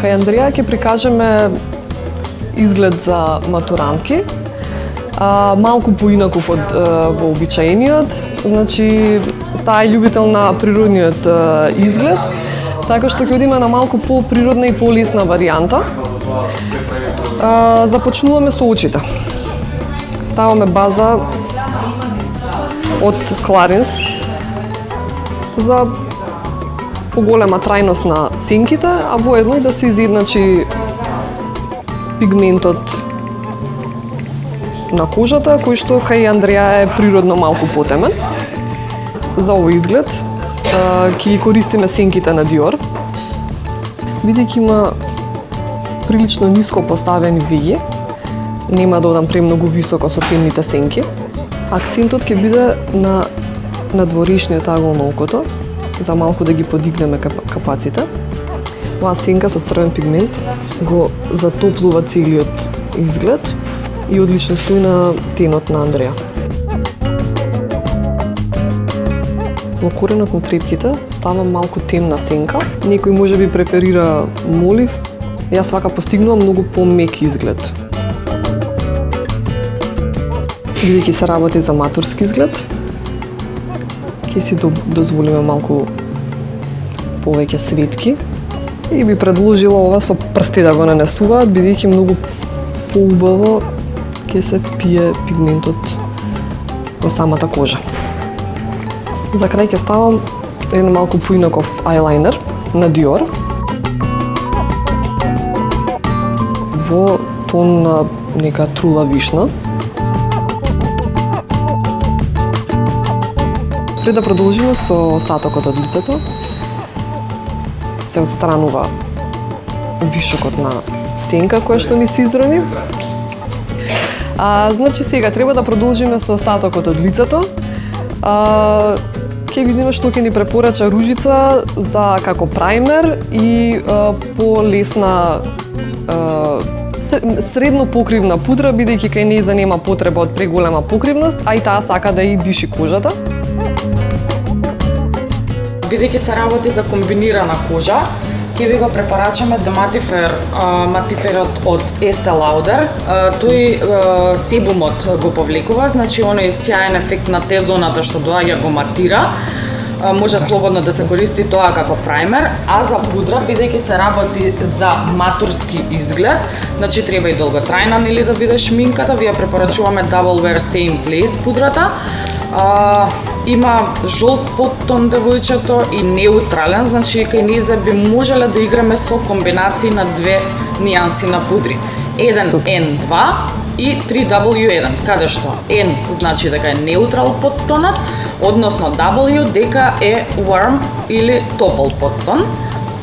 Кај Андреја ќе прикажеме изглед за матурантки, малку поинаков од вообичаениот. Значи, таа е љубител на природниот изглед, така што ќе одиме на малку поприродна и полесна варијанта. Започнуваме со очите. Ставаме база од Clarins за поголема трајност на сенките, а воедно и да се изедначи пигментот на кожата, кој што кај Андреја е природно малку потемен. За овој изглед ќе ги користиме сенките на Dior. Бидејќи има прилично ниско поставени веги, нема да одам премногу високо со темните сенки. Акцентот ќе биде на надворешниот агол на окото, за малку да ги подигнеме капаците. Оваа сенка со црвен пигмент го затоплува целиот изглед и одлично стои на тенот на Андреја. Во коренот на трепките ставам малку темна сенка. Некој можеби преферира молив. Јас свака постигнувам многу помек изглед. Бидејќи се работи за матурски изглед, ќе си дозволиме малку повеќе светки и би предложила ова со прсти да го нанесуваат, бидејќи многу поубаво ќе се впие пигментот во самата кожа. За крај ќе ставам еден малку поинаков ајлајнер на Dior во тон на нека трула вишна. Пред да продолжиме со остатокот од лицето, се отстранува вишокот на сенка која што ни се изрони. Значи сега треба да продолжиме со остатокот од лицето. Ќе видиме што ќе ни препорача Ружица за како прајмер и полесна средно покривна пудра, бидејќи кај нејза нема потреба од преголема покривност, а и таа сака да и диши кожата. Бидејќи се работи за комбинирана кожа, ќе ви го препорачаме The Mattiferот од Estée Lauder. Тој себумот го повлекува, значи оној сјаен ефект на Т-зоната што доаѓа го матира. Може слободно да се користи тоа како прајмер, а за пудра, бидејќи се работи за матурски изглед, значи треба и долготрајна нели да биде шминката, ви ја препорачуваме Double Wear Stay in Place пудрата. Има жолт подтон девојчето и неутрален, значи кај нејза би можеле да играме со комбинации на две нијанси на пудри. 1N2 и 3W1, каде што N значи дека е неутрал подтонот, односно W дека е warm или топол подтон.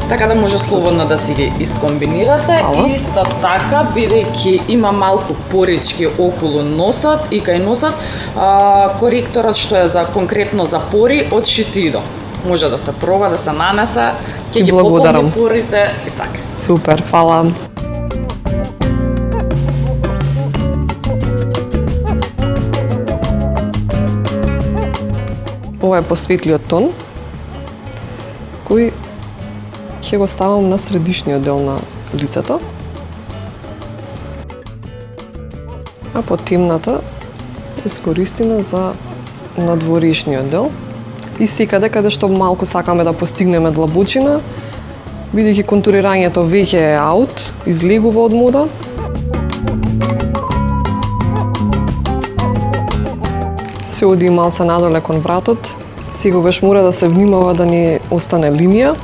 Така да може слободно да си ги искомбинирате. Исто така, бидејќи има малку порички околу носот и кај носот, коректорот што е за конкретно за пори од Shiseido. Може да се проба, да се нанесе, ќе ги пополни порите и така. Супер, фала. Ова е посветлиот тон, кој ќе го ставам на средишниот дел на лицето, а по темната искористиме за надворешниот дел и секаде каде што малку сакаме да постигнеме длабочина, бидејќи контурирањето веќе е аут, излегува од мода. Се оди малце надоле кон вратот, секогаш мора да се внимава да не остане линија.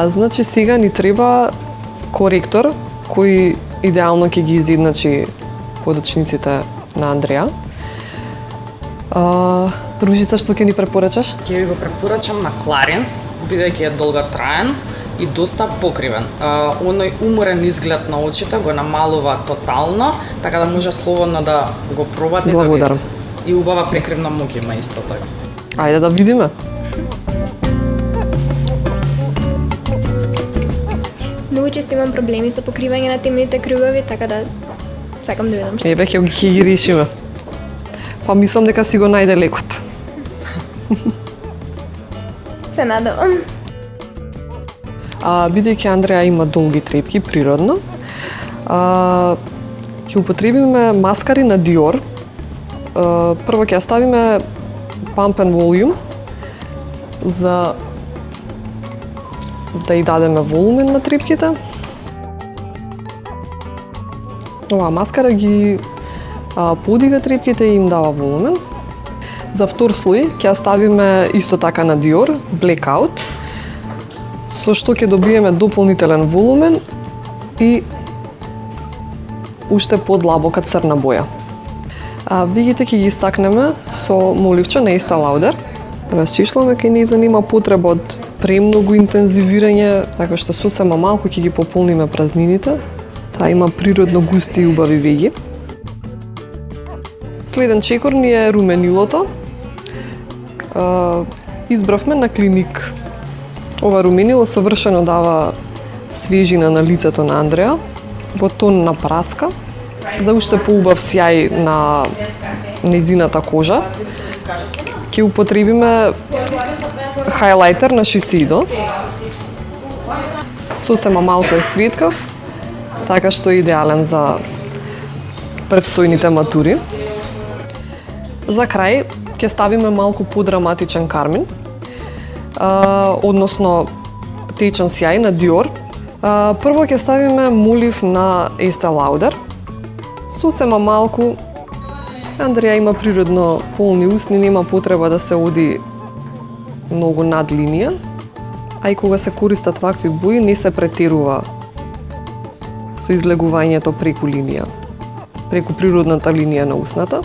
Значи сега ни треба коректор кој идеално ќе ги изедначи подочниците на Андреја. Ружица, што ќе ни препорачаш? Ќе ви го препорачам на Clarins, бидејќи е долготраен и доста покривен. Оној уморен изглед на очите го намалува тотално, така да може слободно да го пробате. Благодарам. И убава прекривна мука има исто така. Ајде да видиме. Многу често имам проблеми со покривање на темните кругови, така да сакам да видам што. Ебе, ќе ги решиме. Па мислам дека си го најде лекот. Се надевам. Бидејќи Андреја има долги трепки природно, ќе употребиме маскари на Dior. Прво ќе ја ставиме Pump and Volume за да ја дадеме волумен на трепките. Оваа маскара ги подига трепките и им дава волумен. За втор слој ќе ја ставиме исто така на Dior Blackout, со што ќе добиеме дополнителен волумен и уште подлабока црна боја. Вигите ќе ги истакнеме со моливче на Estee Lauder. Расчишламе кај нејза нема потреба од премногу интензивирање, така што сосема малку ќе ги пополниме празнините. Таа има природно густи и убави веги. Следен чекор ни е руменилото. Избравме на Клиник. Ова руменило совршено дава свежина на лицето на Андреја, во тон на праска, за уште поубав сјај на незината кожа. Ќе употребиме хайлайтер на Shiseido. Сосема малку е светкав, така што е идеален за предстојните матури. За крај ќе ставиме малку подраматичен кармин, односно течен сјај на Dior. Прво ќе ставиме молив на Estee Lauder. Сосема малку. Андреја има природно полни усни, нема потреба да се оди многу над линија. А и кога се користат вакви бои, не се претерува со излегувањето преку линија, преку природната линија на усната.